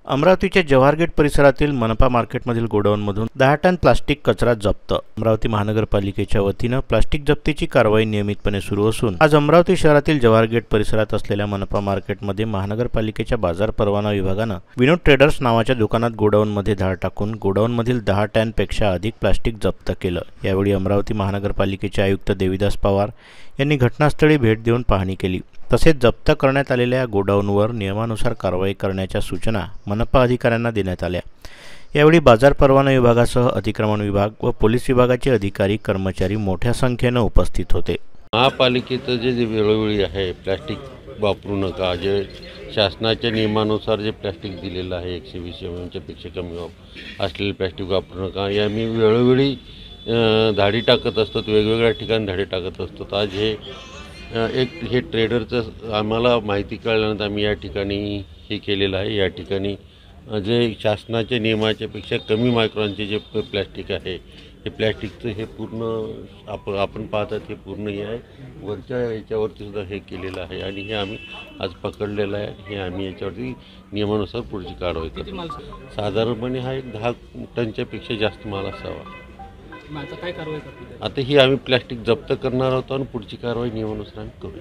अमरावतीच्या जवाहर गेट परिसरातील मनपा मार्केटमधील गोडाऊनमधून 10 टन प्लास्टिक कचरा जप्त। अमरावती महानगरपालिकेच्या वतीनं प्लास्टिक जप्तीची कारवाई नियमितपणे सुरू असून आज अमरावती शहरातील जवाहर गेट परिसरात असलेल्या मनपा मार्केटमध्ये महानगरपालिकेच्या बाजार परवाना विभागानं विनोद ट्रेडर्स नावाच्या दुकानात गोडाऊनमध्ये धाड टाकून गोडाऊनमधील 10 टनपेक्षा अधिक प्लास्टिक जप्त केलं। यावेळी अमरावती महानगरपालिकेचे आयुक्त देविदास पवार यांनी घटनास्थळी भेट देऊन पाहणी केली। तसेच जप्त करण्यात आलेल्या गोडाऊनवर नियमानुसार कारवाई करण्याच्या सूचना मनपा अधिकाऱ्यांना देण्यात आल्या। यावेळी बाजार परवाना विभागासह अतिक्रमण विभाग व पोलीस विभागाचे अधिकारी कर्मचारी मोठ्या संख्येने उपस्थित होते। महापालिकेचं जे वेळोवेळी आहे प्लास्टिक वापरू नका, जे शासनाच्या नियमानुसार जे प्लास्टिक दिलेलं आहे 120 mm पेक्षा कमी असलेले प्लास्टिक वापरू नका, या मी वेळोवेळी धाडी टाकत असतो, वेगवेगळ्या ठिकाणी धाडी टाकत असतो। आज हे ट्रेडरचं आम्हाला माहिती कळल्यानंतर आम्ही या ठिकाणी हे केलेलं आहे। या ठिकाणी जे शासनाच्या नियमाच्या पेक्षा कमी मायक्रॉनचे जे प्लॅस्टिक आहे, हे प्लॅस्टिकचं हे पूर्ण आपण पाहतात हे पूर्ण हे आहे, वरच्या याच्यावरती सुद्धा हे केलेलं आहे आणि हे आम्ही आज पकडलेलं आहे। हे आम्ही याच्यावरती नियमानुसार पुढची कारवाई करतो। साधारणपणे हा एक 10 टनच्या पेक्षा जास्त माल असावा। आता काय कारवाई करतो? आता ही आम्ही प्लास्टिक जप्त करणार आहोत आणि पुढची कारवाई नियमानुसार आम्ही करू।